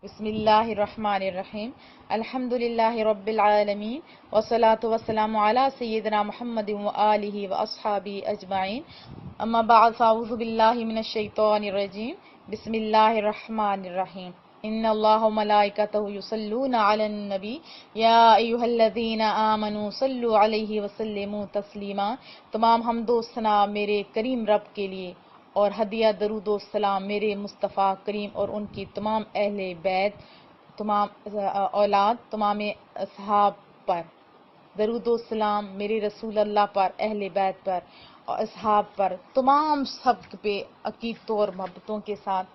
بسم اللہ الرحمن الرحیم الحمد للہ رب العالمین والصلاة والسلام علی سیدنا محمد وآلہ واصحابہ اجمعین اما بعد فاعوذ باللہ من الشیطان الرجیم بسم اللہ الرحمن الرحیم ان اللہ وملائکتہ یصلون علی النبی یا ایہا الذین آمنوا صلوا علیہ وسلموا تسلیما۔ تمام حمد و ثنا میرے کریم رب کے لیے اور ہدیہ درود و سلام میرے مصطفیٰ کریم اور ان کی تمام اہل بیت، تمام اولاد، تمام اصحاب پر۔ درود و سلام میرے رسول اللہ پر، اہل بیت پر اور اصحاب پر، تمام سب پہ عقیدت اور محبتوں کے ساتھ۔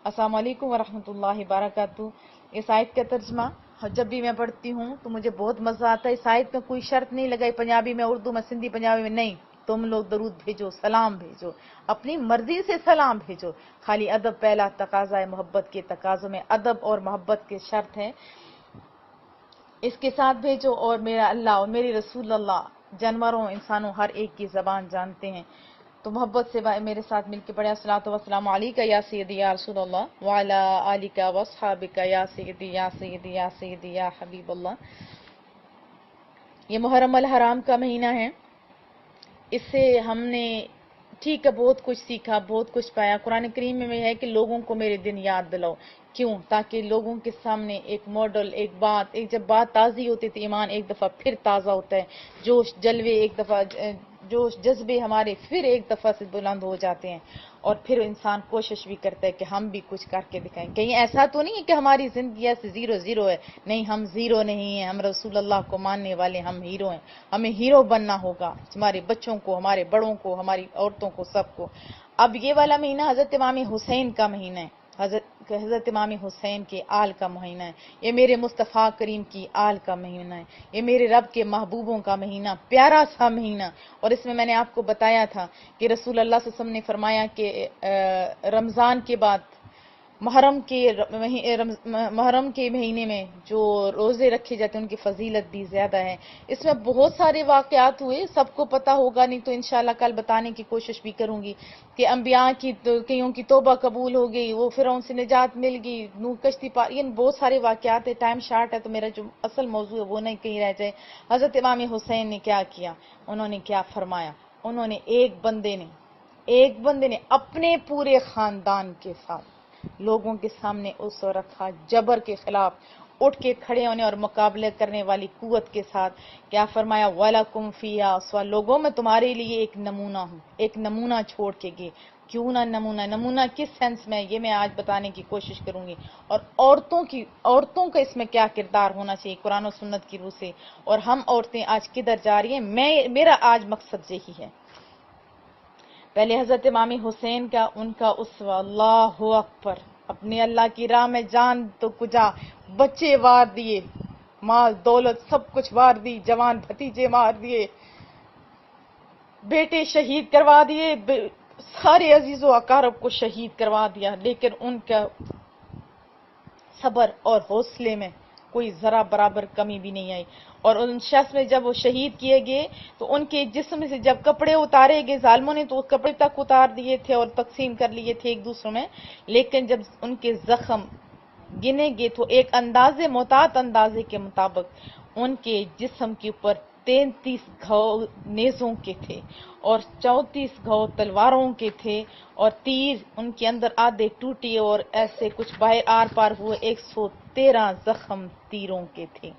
السلام علیکم ورحمۃ اللہ وبرکاتہ۔ اس آیت کا ترجمہ جب بھی میں پڑھتی ہوں تو مجھے بہت مزہ آتا ہے۔ اس آیت میں کوئی شرط نہیں لگائی پنجابی میں، اردو میں، سندھی پنجابی میں، نہیں، تم لوگ درود بھیجو، سلام بھیجو، اپنی مرضی سے سلام بھیجو۔ خالی ادب پہلا تقاضا ہے، محبت کے تقاضوں میں ادب اور محبت کے شرط ہے، اس کے ساتھ بھیجو۔ اور میرا اللہ اور میرے رسول اللہ جانوروں انسانوں ہر ایک کی زبان جانتے ہیں، تو محبت سے میرے ساتھ مل کے پڑھے الصلاۃ والسلام علیکہ یا سیدی یا رسول اللہ وعلی آلک واصحابک یا سیدی یا سیدی یا سیدی یا حبیب اللہ۔ یہ محرم الحرام کا مہینہ ہے، اس سے ہم نے ٹھیک ہے بہت کچھ سیکھا، بہت کچھ پایا۔ قرآن کریم میں ہے کہ لوگوں کو میرے دن یاد دلاؤ، کیوں؟ تاکہ لوگوں کے سامنے ایک ماڈل، ایک بات، جب بات تازی ہوتی تھی ایمان ایک دفعہ پھر تازہ ہوتا ہے، جوش جلوے ایک دفعہ، جوش جذبے ہمارے پھر ایک دفعہ سے بلند ہو جاتے ہیں، اور پھر انسان کوشش بھی کرتا ہے کہ ہم بھی کچھ کر کے دکھائیں۔ کہیں ایسا تو نہیں ہے کہ ہماری زندگی ایسے زیرو ہے، نہیں، ہم زیرو نہیں ہیں، ہم رسول اللہ کو ماننے والے، ہم ہیرو ہیں۔ ہمیں ہیرو بننا ہوگا، ہمارے بچوں کو، ہمارے بڑوں کو، ہماری عورتوں کو، سب کو۔ اب یہ والا مہینہ حضرت امام حسین کا مہینہ ہے، حضرت امام حسین کے آل کا مہینہ ہے، یہ میرے مصطفیٰ کریم کی آل کا مہینہ ہے، یہ میرے رب کے محبوبوں کا مہینہ، پیارا سا مہینہ۔ اور اس میں میں نے آپ کو بتایا تھا کہ رسول اللہ صلی اللہ علیہ وسلم نے فرمایا کہ رمضان کے بعد محرم کے مہینے میں جو روزے رکھے جاتے ہیں ان کی فضیلت بھی زیادہ ہے۔ اس میں بہت سارے واقعات ہوئے، سب کو پتہ ہوگا نہیں تو انشاءاللہ کل بتانے کی کوشش بھی کروں گی کہ انبیاء کی کئیوں کی توبہ قبول ہو گئی، وہ فرعون سے نجات مل گئی، نوح کشتی پار، یہ بہت سارے واقعات ہیں۔ ٹائم شارٹ ہے تو میرا جو اصل موضوع ہے وہ نہیں کہیں رہ جائے۔ حضرت امام حسین نے کیا کیا، انہوں نے کیا فرمایا؟ انہوں نے ایک بندے نے اپنے پورے خاندان کے ساتھ لوگوں کے سامنے اس رکھا، جبر کے خلاف اٹھ کے کھڑے ہونے اور مقابلے کرنے والی قوت کے ساتھ کیا فرمایا؟ وَلَكُمْ فِيهَا أُسْوَةٌ، لوگوں میں تمہارے لیے ایک نمونہ ہوں، ایک نمونہ چھوڑ کے گئے۔ کیوں نہ نمونہ کس سینس میں، یہ میں آج بتانے کی کوشش کروں گی۔ اور عورتوں کا اس میں کیا کردار ہونا چاہیے قرآن و سنت کی روح سے، اور ہم عورتیں آج کدھر جا رہی ہیں، میرا آج مقصد یہی ہے۔ پہلے حضرت امام حسین کا، ان کا اسوہ، اللہ اکبر، اپنے اللہ کی راہ میں جان تو کجا، بچے وار دیے، مال دولت سب کچھ وار دی، جوان بھتیجے مار دیے، بیٹے شہید کروا دیے، سارے عزیز و اقارب کو شہید کروا دیا، لیکن ان کا صبر اور حوصلے میں کوئی ذرا برابر کمی بھی نہیں آئی۔ اور ان شخص میں جب وہ شہید کیے گئے تو ان کے جسم سے جب کپڑے اتارے گئے، ظالموں نے تو کپڑے تک اتار دیے تھے اور تقسیم کر لیے تھے ایک دوسرے میں، لیکن جب ان کے زخم گنے گئے تو ایک محتاط اندازے کے مطابق ان کے جسم کے اوپر 33 گھاؤ نیزوں کے تھے اور 34 گھاؤ تلواروں کے تھے، اور تیر ان کے اندر آدھے ٹوٹے اور ایسے کچھ باہر آر پار ہوئے، 113 زخم تیروں کے تھے۔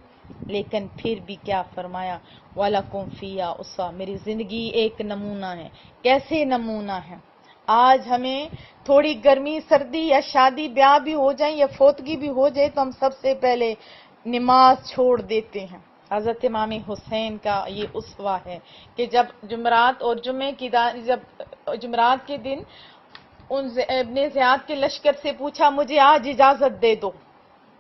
لیکن پھر بھی کیا فرمایا؟ وَلَكُمْ فِيهَا أُسْوَةٌ، میری زندگی ایک نمونہ ہے۔ کیسے نمونہ ہے؟ آج ہمیں تھوڑی گرمی سردی یا شادی بیاہ بھی ہو جائیں یا فوتگی بھی ہو جائے تو ہم سب سے پہلے نماز چھوڑ دیتے ہیں۔ حضرت امام حسین کا یہ اسوہ ہے کہ جب جمعرات اور جب جمعرات کے دن ان ابن زیاد کے لشکر سے پوچھا مجھے آج اجازت دے دو،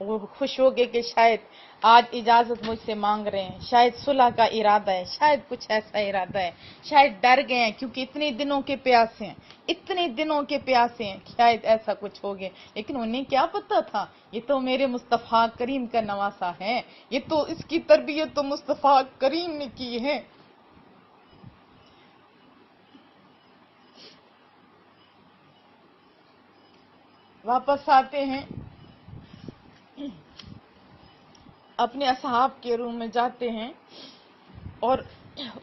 وہ خوش ہو گئے کہ شاید آج اجازت مجھ سے مانگ رہے ہیں، شاید صلح کا ارادہ ہے، شاید کچھ ایسا ارادہ ہے، شاید ڈر گئے ہیں کیونکہ اتنے دنوں کے پیاسے ہیں، شاید ایسا کچھ ہو گیا۔ لیکن انہیں کیا پتا تھا، یہ تو میرے مصطفیٰ کریم کا نواسہ ہے، یہ تو اس کی تربیت تو مصطفیٰ کریم نے کی ہے۔ واپس آتے ہیں اپنے اصحاب کے روم میں جاتے ہیں اور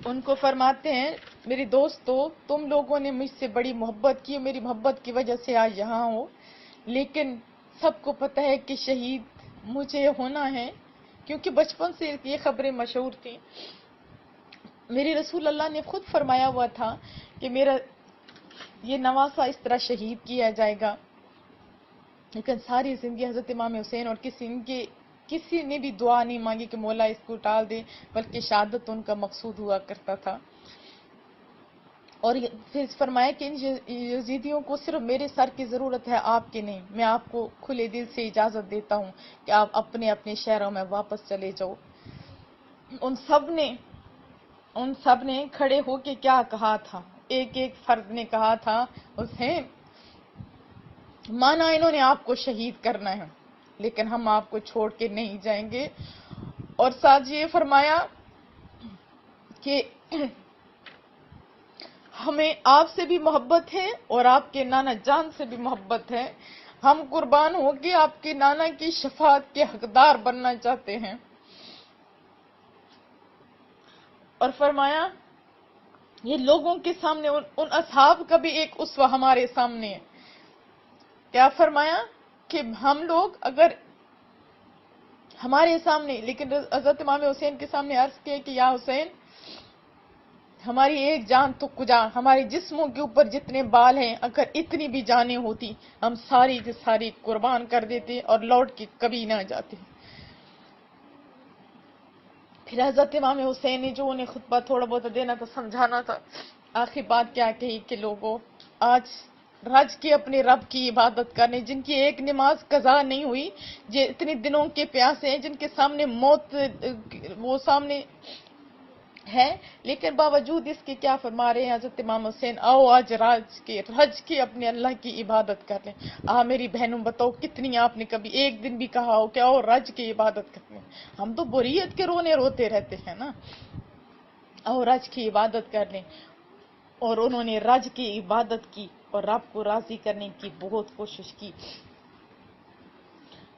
ان کو فرماتے ہیں میری دوستو تم لوگوں نے مجھ سے بڑی محبت کی، میری محبت کی وجہ سے آج یہاں ہو، لیکن سب کو پتہ ہے کہ شہید مجھے ہونا ہے، کیونکہ بچپن سے یہ خبریں مشہور تھیں۔ میری رسول اللہ نے خود فرمایا ہوا تھا کہ میرا یہ نواسہ اس طرح شہید کیا جائے گا، لیکن ساری زندگی حضرت امام حسین اور کسی نے بھی دعا نہیں مانگی کہ مولا اس کو ٹال دے، بلکہ شہادت ان کا مقصود ہوا کرتا تھا۔ اور پھر فرمایا کہ ان یزیدیوں کو صرف میرے سر کی ضرورت ہے، آپ کی نہیں۔ میں آپ کو کھلے دل سے اجازت دیتا ہوں کہ آپ اپنے اپنے شہروں میں واپس چلے جاؤ۔ ان سب نے کھڑے ہو کے کیا کہا تھا، ایک ایک فرد نے کہا تھا حسین مانا انہوں نے آپ کو شہید کرنا ہے، لیکن ہم آپ کو چھوڑ کے نہیں جائیں گے۔ اور ساتھ یہ فرمایا کہ ہمیں آپ سے بھی محبت ہے اور آپ کے نانا جان سے بھی محبت ہے، ہم قربان ہو کے آپ کے نانا کی شفاعت کے حقدار بننا چاہتے ہیں۔ اور فرمایا یہ لوگوں کے سامنے ان اصحاب کا بھی ایک اسوہ ہمارے سامنے ہے۔ کیا فرمایا کہ ہم لوگ اگر ہمارے سامنے، لیکن حضرت امام حسین کے سامنے عرض کیا کہ یا حسین ہماری ایک جان تو کجا، ہمارے جسموں کے اوپر جتنے بال ہیں اگر اتنی بھی جانیں ہوتی ہم ساری کی ساری قربان کر دیتے اور لوٹ کے کبھی نہ جاتے۔ پھر حضرت امام حسین نے جو انہیں خطبہ تھوڑا بہت دینا تھا، سمجھانا تھا، آخری بات کیا کہی کہ لوگوں آج رج کے اپنے رب کی عبادت کرنے، جن کی ایک نماز قضا نہیں ہوئی، جو اتنے دنوں کے پیاسے ہیں، جن کے سامنے موت وہ سامنے ہے، لیکن باوجود اس کے کیا فرما رہے ہیں حضرت امام حسین، آؤ آج رج کے اپنے اللہ کی عبادت کر لیں۔ میری بہنوں بتاؤ کتنی آپ نے کبھی ایک دن بھی کہا ہو کہ آؤ رج کی عبادت کر لیں؟ ہم تو بوریت کے رونے روتے رہتے ہیں نا، آؤ رج کی عبادت کر لیں۔ اور انہوں نے رج کی عبادت کی اور رب کو راضی کرنے کی بہت کوشش کی۔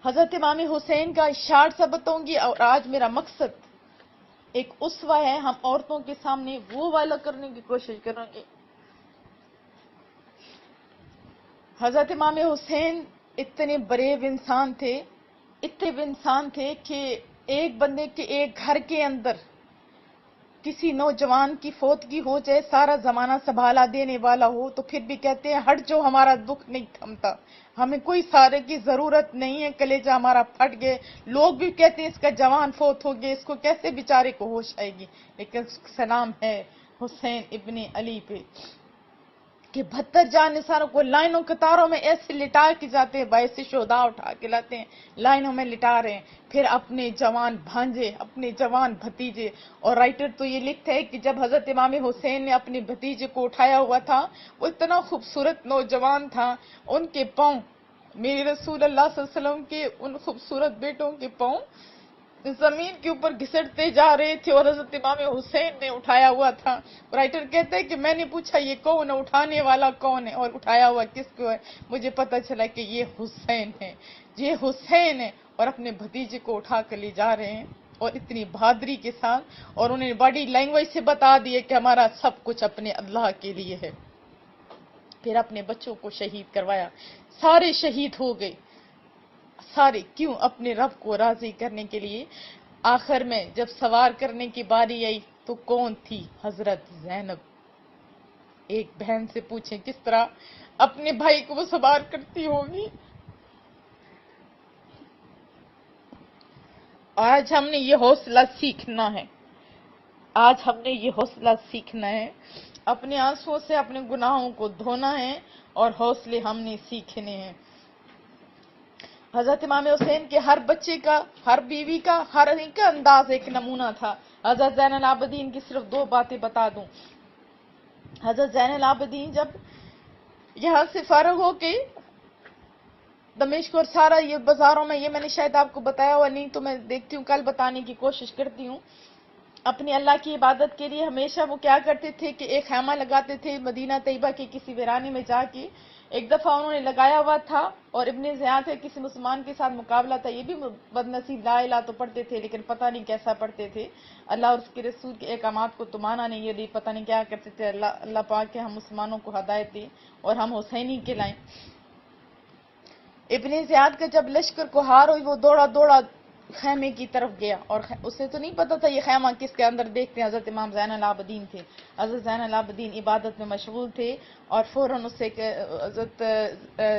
حضرت امام حسین کا اشعار سا بتاؤں گی، اور آج میرا مقصد ایک اسوہ ہے، ہم عورتوں کے سامنے وہ والا کرنے کی کوشش کریں گے۔ حضرت امام حسین اتنے بریو انسان تھے کہ ایک بندے کے ایک گھر کے اندر کسی نوجوان کی فوتگی ہو جائے، سارا زمانہ سنبھالا دینے والا ہو، تو پھر بھی کہتے ہیں ہٹ جو ہمارا دکھ نہیں تھمتا، ہمیں کوئی سہارے کی ضرورت نہیں ہے، کلیجہ ہمارا پھٹ گئے۔ لوگ بھی کہتے ہیں اس کا جوان فوت ہو گیا، اس کو کیسے بیچارے کو ہوش آئے گی، لیکن سلام ہے حسین ابن علی پہ کہ 72 جان نثاروں کو لائنوں قطاروں میں ایسے لٹا کے جاتے ہیں، باعث شہداء اٹھا کے لاتے ہیں، لائنوں میں لٹا رہے ہیں، پھر اپنے جوان بھانجے، اپنے جوان بھتیجے۔ اور رائٹر تو یہ لکھتا ہے کہ جب حضرت امام حسین نے اپنے بھتیجے کو اٹھایا ہوا تھا، وہ اتنا خوبصورت نوجوان تھا، ان کے پاؤں میرے رسول اللہ صلی اللہ علیہ وسلم کے ان خوبصورت بیٹوں کے پاؤں زمین کے اوپر گھسٹتے جا رہے تھے، اور حضرت امام حسین نے اٹھایا ہوا تھا۔ رائٹر کہتا ہے کہ میں نے پوچھا یہ کون ہے، اٹھانے والا کون ہے اور اٹھایا ہوا کس کو ہے؟ مجھے پتا چلا کہ یہ حسین ہے، یہ حسین ہے، اور اپنے بھتیجے کو اٹھا کر لے جا رہے ہیں، اور اتنی بہادری کے ساتھ، اور انہیں باڈی لینگویج سے بتا دیے کہ ہمارا سب کچھ اپنے اللہ کے لیے ہے۔ پھر اپنے بچوں کو شہید کروایا، سارے شہید ہو گئے، سارے کیوں؟ اپنے رب کو راضی کرنے کے لیے۔ آخر میں جب سوار کرنے کی باری آئی تو کون تھی؟ حضرت زینب۔ ایک بہن سے پوچھیں کس طرح اپنے بھائی کو وہ سوار کرتی ہوگی؟ آج ہم نے یہ حوصلہ سیکھنا ہے، آج ہم نے یہ حوصلہ سیکھنا ہے، اپنے آنسوؤں سے اپنے گناہوں کو دھونا ہے، اور حوصلے ہم نے سیکھنے ہیں۔ حضرت امام حسین کے ہر بچے کا، ہر بیوی کا، ہر ایک کا انداز ایک نمونہ تھا۔ حضرت زین العابدین کی صرف 2 باتیں بتا دوں۔ حضرت زین العابدین جب یہاں سے فارغ ہو کے دمشق اور سارا یہ بازاروں میں، یہ میں نے شاید آپ کو بتایا ہوا نہیں تو میں دیکھتی ہوں کل بتانے کی کوشش کرتی ہوں، اپنی اللہ کی عبادت کے لیے ہمیشہ وہ کیا کرتے تھے کہ ایک خیمہ لگاتے تھے مدینہ طیبہ کے کسی ویرانے میں جا کے، ایک دفعہ انہوں نے لگایا ہوا تھا اور ابن زیاد ہے کسی مسلمان کے ساتھ مقابلہ تھا، یہ بھی بد نصیب لا الہ تو پڑھتے تھے لیکن پتہ نہیں کیسا پڑھتے تھے، اللہ اور اس کے رسول کے احکامات کو تو مانا نہیں، یہ پتہ نہیں کیا کرتے تھے، اللہ پاک کے ہم مسلمانوں کو ہدایت دیں اور ہم حسینی کے لائیں۔ ابن زیاد کا جب لشکر کو ہار ہوئی وہ دوڑا دوڑا خیمے کی طرف گیا، اور اسے تو نہیں پتا تھا یہ خیمہ کس کے اندر، دیکھتے ہیں حضرت امام زین العابدین تھے۔ حضرت زین العابدین عبادت میں مشغول تھے اور فوراً اسے حضرت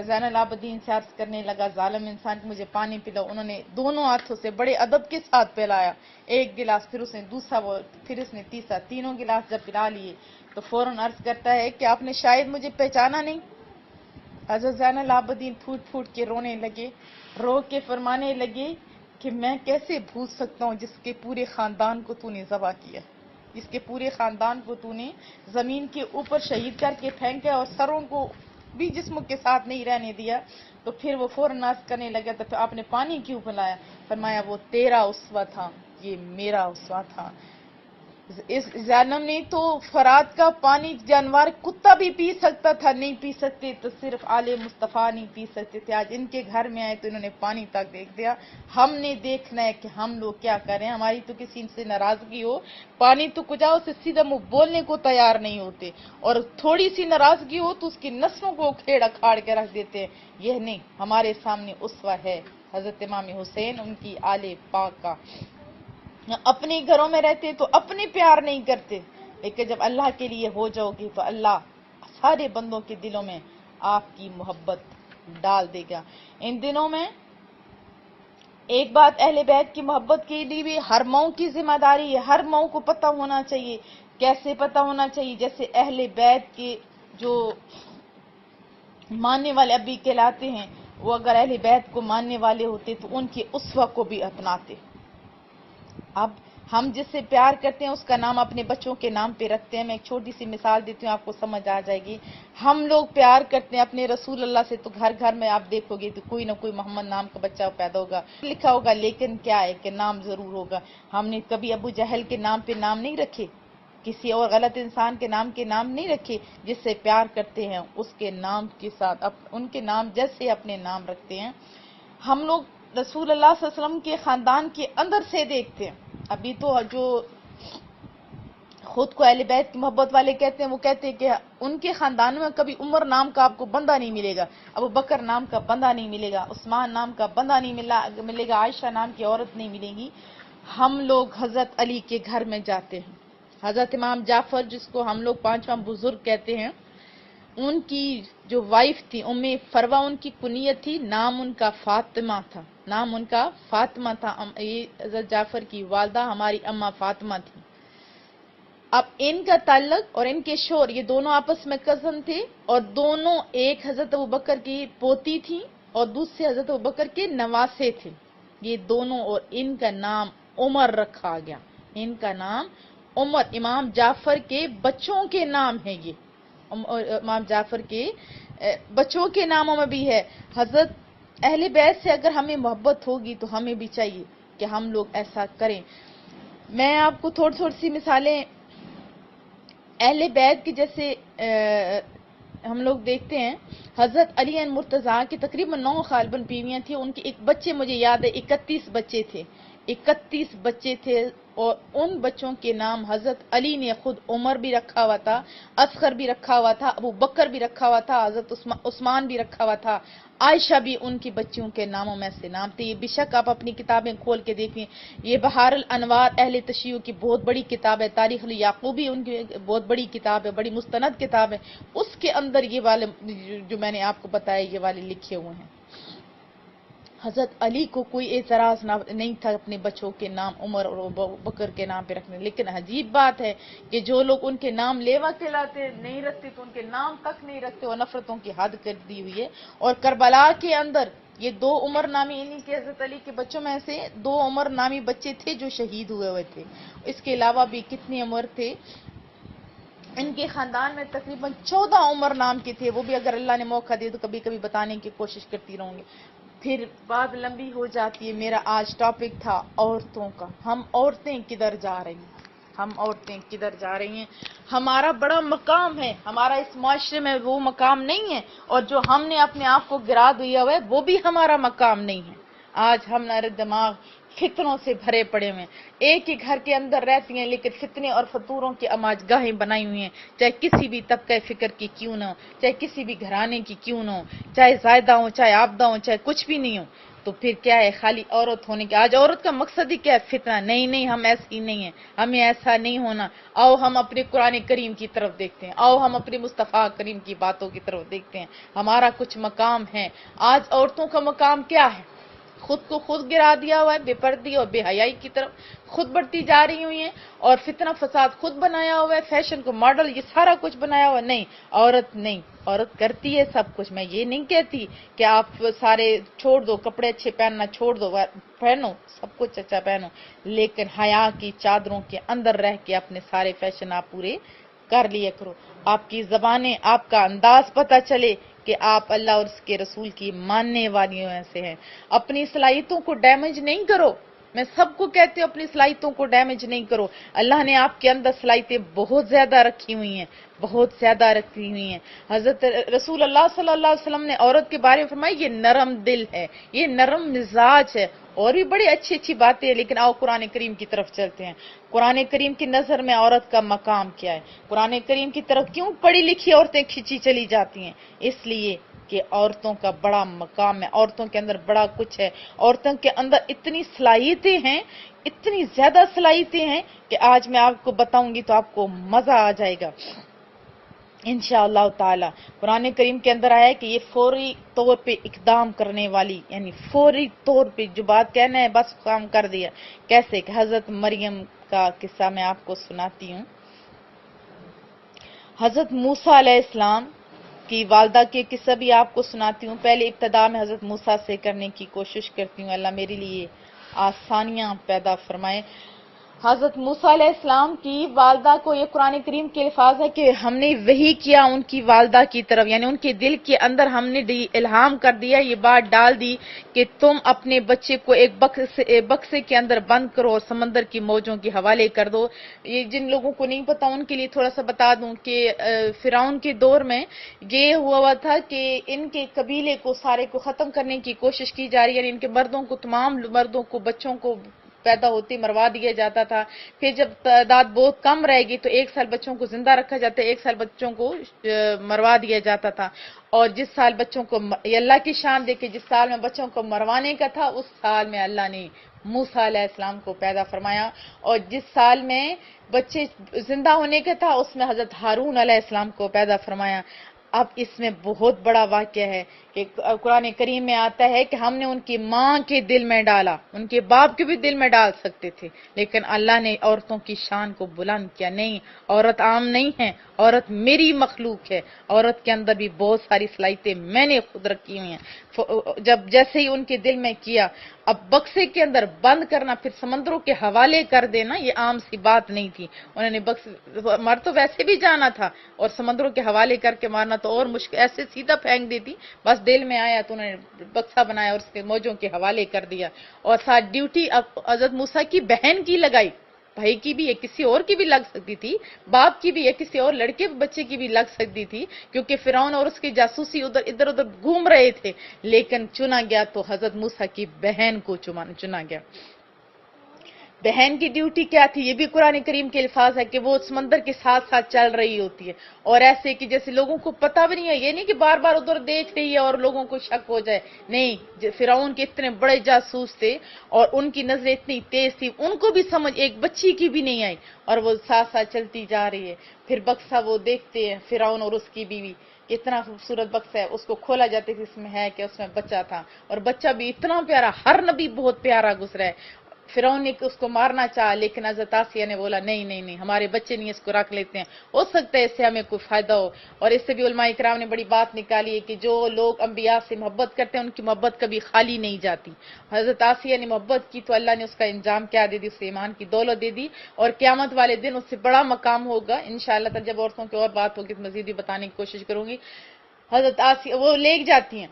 زین العابدین سے عرض کرنے لگا ظالم انسان مجھے پانی پلاؤ۔ انہوں نے دونوں ہاتھوں سے بڑے ادب کے ساتھ پلایا، ایک گلاس، پھر اس نے دوسرا، پھر اس نے تیسرا، تینوں گلاس جب پلا لیے تو فوراً عرض کرتا ہے کہ آپ نے شاید مجھے پہچانا نہیں۔ حضرت زین العابدین پھوٹ پھوٹ کے رونے لگے، رو کے فرمانے لگے کہ میں کیسے بھول سکتا ہوں جس کے پورے خاندان کو تو نے ذبح کیا، جس کے پورے خاندان کو تو نے زمین کے اوپر شہید کر کے پھینکا اور سروں کو بھی جسموں کے ساتھ نہیں رہنے دیا۔ تو پھر وہ فوراً عرض کرنے لگا تو پھر آپ نے پانی کیوں پلایا؟ فرمایا وہ تیرا اسوہ تھا، یہ میرا اسوہ تھا۔ اس ظالم نے تو فرات کا پانی جانور کتا بھی پی سکتا تھا، نہیں پی سکتے تو صرف آل مصطفیٰ نہیں پی سکتے تھے۔ آج ان کے گھر میں آئے تو انہوں نے پانی تک دیکھ دیا۔ ہم نے دیکھنا ہے کہ ہم لوگ کیا کریں، ہماری تو کسی سے ناراضگی ہو، پانی تو کجاؤ سے سیدھا منہ بولنے کو تیار نہیں ہوتے، اور تھوڑی سی ناراضگی ہو تو اس کی نسلوں کو کھیڑ کھاڑ کے رکھ دیتے ہیں۔ یہ نہیں، ہمارے سامنے اسوہ ہے حضرت امام حسین، ان کی آل پاک کا۔ اپنے گھروں میں رہتے تو اپنے پیار نہیں کرتے، لیکن جب اللہ کے لیے ہو جاؤ گی تو اللہ سارے بندوں کے دلوں میں آپ کی محبت ڈال دے گا۔ ان دنوں میں ایک بات اہل بیت کی محبت کے لیے بھی ہر مئو کی ذمہ داری ہے، ہر مئو کو پتہ ہونا چاہیے۔ کیسے پتہ ہونا چاہیے؟ جیسے اہل بیت کے جو ماننے والے ابھی کہلاتے ہیں، وہ اگر اہل بیت کو ماننے والے ہوتے تو ان کے اسوہ کو بھی اپناتے۔ اب ہم جس سے پیار کرتے ہیں اس کا نام اپنے بچوں کے نام پہ رکھتے ہیں۔ میں ایک چھوٹی سی مثال دیتی ہوں، آپ کو سمجھ آ جائے گی۔ ہم لوگ پیار کرتے ہیں اپنے رسول اللہ سے تو گھر گھر میں آپ دیکھو گے تو کوئی نہ کوئی محمد نام کا بچہ پیدا ہوگا، لکھا ہوگا، لیکن کیا ہے کہ نام ضرور ہوگا۔ ہم نے کبھی ابو جہل کے نام پہ نام نہیں رکھے، کسی اور غلط انسان کے نام نہیں رکھے۔ جس سے پیار کرتے ہیں اس کے نام کے ساتھ ان کے نام جیسے اپنے نام رکھتے ہیں۔ ہم لوگ رسول اللہ صلی اللہ علیہ وسلم کے خاندان کے اندر سے دیکھتے ہیں۔ ابھی تو جو خود کو اہل بیت کی محبت والے کہتے ہیں، وہ کہتے ہیں کہ ان کے خاندان میں کبھی عمر نام کا آپ کو بندہ نہیں ملے گا، ابو بکر نام کا بندہ نہیں ملے گا، عثمان نام کا بندہ نہیں ملے گا، عائشہ نام کی عورت نہیں ملے گی۔ ہم لوگ حضرت علی کے گھر میں جاتے ہیں، حضرت امام جعفر جس کو ہم لوگ پانچواں بزرگ کہتے ہیں، ان کی جو وائف تھی ام فروہ، ان کی کنیت تھی، نام ان کا فاطمہ تھا، نام ان کا فاطمہ تھا۔ یہ حضرت جعفر کی والدہ ہماری اماں فاطمہ تھی۔ اب ان کا تعلق اور ان کے شوہر، یہ دونوں آپس میں کزن تھے، اور دونوں ایک حضرت ابوبکر کی پوتی تھی اور دوسرے حضرت ابوبکر کے نواسے تھے۔ یہ دونوں، اور ان کا نام عمر رکھا گیا، ان کا نام عمر، امام جعفر کے بچوں کے نام ہیں یہ، امام جعفر کے بچوں کے ناموں میں بھی ہے۔ حضرت اہل بیت سے اگر ہمیں محبت ہوگی تو ہمیں بھی چاہیے کہ ہم لوگ ایسا کریں۔ میں آپ کو تھوڑی سی مثالیں اہل بیت کی، جیسے ہم لوگ دیکھتے ہیں حضرت علی مرتضیٰ کی تقریباً 9 غالباً بیویاں تھیں، ان کے ایک بچے مجھے یاد ہے 31 بچے تھے، 31 بچے تھے، اور ان بچوں کے نام حضرت علی نے خود عمر بھی رکھا ہوا تھا، اصغر بھی رکھا ہوا تھا، ابو بکر بھی رکھا ہوا تھا، حضرت عثمان بھی رکھا ہوا تھا، عائشہ بھی ان کی بچیوں کے ناموں میں سے نام تھے۔ یہ بے شک آپ اپنی کتابیں کھول کے دیکھیں، یہ بہار الانوار اہل تشیع کی بہت بڑی کتاب ہے، تاریخ الیعقوبی ان کی بہت بڑی کتاب ہے، بڑی مستند کتاب ہے، اس کے اندر یہ والے جو میں نے آپ کو بتایا یہ والے لکھے ہوئے ہیں۔ حضرت علی کو کوئی اعتراض نہیں تھا اپنے بچوں کے نام عمر اور بکر کے نام پہ رکھنے، لیکن عجیب بات ہے کہ جو لوگ ان کے نام لیوا کہلاتے نہیں رکھتے تو ان کے نام تک نہیں رکھتے، اور نفرتوں کی حد کر دی ہوئی ہے۔ اور کربلا کے اندر یہ 2 عمر نامی، انہی کے حضرت علی کے بچوں میں سے 2 عمر نامی بچے تھے جو شہید ہوئے تھے۔ اس کے علاوہ بھی کتنے عمر تھے، ان کے خاندان میں تقریباً 14 عمر نام کے تھے، وہ بھی اگر اللہ نے موقع دے تو کبھی کبھی بتانے کی کوشش کرتی رہوں گی۔ پھر بات لمبی ہو جاتی ہے، میرا آج ٹاپک تھا عورتوں کا، ہم عورتیں کدھر جا رہی ہیں، ہم عورتیں کدھر جا رہی ہیں۔ ہمارا بڑا مقام ہے، ہمارا اس معاشرے میں وہ مقام نہیں ہے، اور جو ہم نے اپنے آپ کو گرا دیا ہوا ہے وہ بھی ہمارا مقام نہیں ہے۔ آج ہمارے دماغ فتنوں سے بھرے پڑے ہوئے ہیں، ایک ہی گھر کے اندر رہتی ہیں لیکن فتنے اور فطوروں کی آماج گاہیں بنائی ہوئی ہیں، چاہے کسی بھی طبقہ فکر کی کیوں نہ ہو، چاہے کسی بھی گھرانے کی کیوں نہ ہو، چاہے زائدہ ہوں، چاہے آبدہ ہوں، چاہے کچھ بھی نہیں ہو، تو پھر کیا ہے، خالی عورت ہونے کے آج عورت کا مقصد ہی کیا ہے؟ فتنہ۔ نہیں نہیں، ہم ایسے ہی نہیں ہیں، ہمیں ایسا نہیں ہونا۔ آؤ ہم اپنے قرآن کریم کی طرف دیکھتے ہیں، آؤ ہم اپنے مصطفیٰ کریم کی باتوں کی طرف دیکھتے ہیں، ہمارا کچھ مقام ہے۔ آج عورتوں کا مقام کیا ہے؟ خود کو خود گرا دیا ہوا ہے، بے پردی اور بے حیائی کی طرف خود بڑھتی جا رہی ہوئی ہیں، اور فتنہ فساد خود بنایا ہوا ہے، فیشن کو ماڈل یہ سارا کچھ بنایا ہوا ہے۔ نہیں، عورت نہیں، عورت کرتی ہے سب کچھ۔ میں یہ نہیں کہتی کہ آپ سارے چھوڑ دو، کپڑے اچھے پہننا چھوڑ دو، پہنو سب کچھ اچھا پہنو، لیکن حیا کی چادروں کے اندر رہ کے اپنے سارے فیشن آپ پورے کر لیا کرو۔ آپ کی زبانیں، آپ کا انداز پتہ چلے کہ آپ اللہ اور اس کے رسول کی ماننے والیوں میں سے ہیں۔ اپنی صلاحیتوں کو ڈیمیج نہیں کرو، میں سب کو کہتی ہوں اپنی صلاحیتوں کو ڈیمیج نہیں کرو۔ اللہ نے آپ کے اندر صلاحیتیں بہت زیادہ رکھی ہوئی ہیں، بہت زیادہ رکھی ہوئی ہیں۔ حضرت رسول اللہ صلی اللہ علیہ وسلم نے عورت کے بارے میں فرمایا یہ نرم دل ہے، یہ نرم مزاج ہے، اور بھی بڑی اچھی اچھی باتیں ہیں، لیکن آؤ قرآن کریم کی طرف چلتے ہیں۔ قرآن کریم کی نظر میں عورت کا مقام کیا ہے؟ قرآن کریم کی طرف کیوں پڑھی لکھی عورتیں کھینچی چلی جاتی ہیں؟ اس لیے کہ عورتوں کا بڑا مقام ہے، عورتوں کے اندر بڑا کچھ ہے، عورتوں کے اندر اتنی صلاحیتیں ہیں، اتنی زیادہ صلاحیتیں ہیں کہ آج میں آپ کو بتاؤں گی تو آپ کو مزہ آ جائے گا انشاءاللہ تعالی۔ قرآن کریم کے اندر آیا ہے کہ یہ فوری طور پہ اقدام کرنے والی، یعنی فوری طور پہ جو بات کہنا ہے بس کام کر دیا۔ کیسے کہ حضرت مریم کا قصہ میں آپ کو سناتی ہوں۔ حضرت موسیٰ علیہ السلام کی والدہ کے قصہ بھی آپ کو سناتی ہوں۔ پہلے ابتدا میں حضرت موسیٰ سے کرنے کی کوشش کرتی ہوں، اللہ میرے لیے آسانیاں پیدا فرمائے۔ حضرت موسیٰ علیہ السلام کی والدہ کو یہ قرآن کریم کے الفاظ ہے کہ ہم نے وحی کیا ان کی والدہ کی طرف، یعنی ان کے دل کے اندر ہم نے الہام کر دیا، یہ بات ڈال دی کہ تم اپنے بچے کو ایک بکسے کے اندر بند کرو اور سمندر کی موجوں کے حوالے کر دو۔ یہ جن لوگوں کو نہیں پتا ان کے لیے تھوڑا سا بتا دوں کہ فرعون کے دور میں یہ ہوا تھا کہ ان کے قبیلے کو سارے کو ختم کرنے کی کوشش کی جا رہی ہے، یعنی ان کے مردوں کو، تمام مردوں کو، بچوں کو پیدا ہوتے مروا دیا جاتا تھا۔ پھر جب تعداد بہت کم رہے گی تو 1 سال بچوں کو زندہ رکھا جاتا ہے، 1 سال بچوں کو مروا دیا جاتا تھا، اور جس سال بچوں کو، یہ اللہ کی شان دیکھے، جس سال میں بچوں کو مروانے کا تھا اس سال میں اللہ نے موسیٰ علیہ السلام کو پیدا فرمایا، اور جس سال میں بچے زندہ ہونے کا تھا اس میں حضرت ہارون علیہ السلام کو پیدا فرمایا۔ اب اس میں بہت بڑا واقعہ ہے کہ قرآن کریم میں آتا ہے کہ ہم نے ان کی ماں کے دل میں ڈالا، ان کے باپ کے بھی دل میں ڈال سکتے تھے، لیکن اللہ نے عورتوں کی شان کو بلند کیا۔ نہیں، عورت عام نہیں ہے، عورت میری مخلوق ہے، عورت کے اندر بھی بہت ساری صلاحیتیں میں نے خود رکھی ہوئی ہیں۔ جب جیسے ہی ان کے دل میں کیا، اب بکسے کے اندر بند کرنا، پھر سمندروں کے حوالے کر دینا، یہ عام سی بات نہیں تھی۔ انہوں نے مر تو ویسے بھی جانا تھا، اور سمندروں کے حوالے کر کے مارنا تو اور مشکل، ایسے سیدھا پھینک دیتی، بس دل میں آیا تو انہوں نے بکسا بنایا اور اس کے موجوں کے حوالے کر دیا، اور ساتھ ڈیوٹی حضرت موسیٰ کی بہن کی لگائی، بھائی کی بھی ہے، کسی اور کی بھی لگ سکتی تھی، باپ کی بھی ہے، کسی اور لڑکے بچے کی بھی لگ سکتی تھی، کیونکہ فرعون اور اس کی جاسوسی ادھر ادھر گھوم رہے تھے، لیکن چنا گیا تو حضرت موسیٰ کی بہن کو چنا گیا۔ بہن کی ڈیوٹی کیا تھی؟ یہ بھی قرآن کریم کے الفاظ ہے کہ وہ سمندر کے ساتھ ساتھ چل رہی ہوتی ہے، اور ایسے کہ جیسے لوگوں کو پتہ بھی نہیں ہے، یہ نہیں کہ بار بار ادھر دیکھ رہی ہے اور لوگوں کو شک ہو جائے، نہیں، فرعون کے اتنے بڑے جاسوس تھے اور ان کی نظریں اتنی تیز تھی، ان کو بھی سمجھ ایک بچی کی بھی نہیں آئی، اور وہ ساتھ ساتھ چلتی جا رہی ہے۔ پھر بکسا وہ دیکھتے ہیں فرعون اور اس کی بیوی، اتنا خوبصورت بکسا ہے، اس کو کھولا جاتا ہے کہ اس میں ہے کہ اس میں بچہ تھا، اور بچہ بھی اتنا پیارا، ہر نبی بہت پیارا گزرا ہے۔ فرعون نے اس کو مارنا چاہا، لیکن حضرت آسیہ نے بولا نہیں نہیں نہیں، ہمارے بچے نہیں، اس کو رکھ لیتے ہیں، ہو سکتا ہے اس سے ہمیں کوئی فائدہ ہو۔ اور اس سے بھی علماء کرام نے بڑی بات نکالی ہے کہ جو لوگ انبیاء سے محبت کرتے ہیں ان کی محبت کبھی خالی نہیں جاتی۔ حضرت آسیہ نے محبت کی تو اللہ نے اس کا انجام کیا دے دی، اسے ایمان کی دولت دے دی، اور قیامت والے دن اس سے بڑا مقام ہوگا انشاءاللہ تعالی۔ جب عورتوں کی اور بات ہوگی تو مزید بھی بتانے کی کوشش کروں گی۔ حضرت آسیہ وہ لے جاتی ہیں،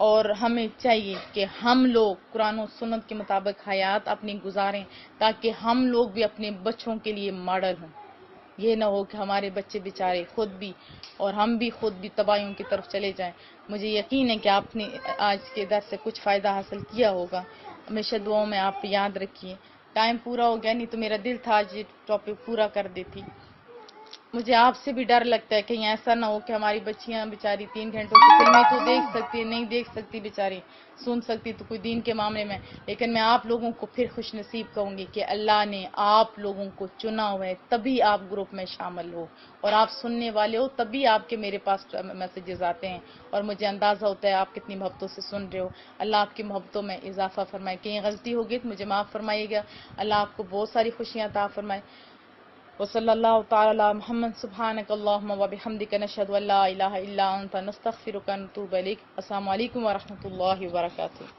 اور ہمیں چاہیے کہ ہم لوگ قرآن و سنت کے مطابق حیات اپنی گزاریں تاکہ ہم لوگ بھی اپنے بچوں کے لیے ماڈل ہوں. یہ نہ ہو کہ ہمارے بچے بیچارے خود بھی اور ہم بھی خود بھی تباہیوں کی طرف چلے جائیں. مجھے یقین ہے کہ آپ نے آج کے درس سے کچھ فائدہ حاصل کیا ہوگا. ہمیشہ دعاؤں میں آپ یاد رکھیے. ٹائم پورا ہو گیا، نہیں تو میرا دل تھا آج یہ ٹاپک پورا کر دیتی. مجھے آپ سے بھی ڈر لگتا ہے کہیں ایسا نہ ہو کہ ہماری بچیاں بیچاری 3 گھنٹوں کی فلمیں تو دیکھ سکتی ہے، نہیں دیکھ سکتی بیچاری، سن سکتی تو کوئی دین کے معاملے میں. لیکن میں آپ لوگوں کو پھر خوش نصیب کہوں گی کہ اللہ نے آپ لوگوں کو چنا ہوا ہے، تبھی آپ گروپ میں شامل ہو اور آپ سننے والے ہو، تبھی آپ کے میرے پاس میسیجز آتے ہیں اور مجھے اندازہ ہوتا ہے آپ کتنی محبتوں سے سن رہے ہو. اللہ آپ کی محبتوں میں اضافہ فرمائے. کہیں غلطی ہوگی تو مجھے معاف فرمائیے گا. اللہ آپ کو بہت ساری خوشیاں عطا فرمائے. وصلی اللہ تعالی علی محمد. سبحانک اللہم و بحمدک، نشہد ان لا الہ الا انت، نستغفرک و نتوب الیک. السلام علیکم ورحمۃ اللہ وبرکاتہ.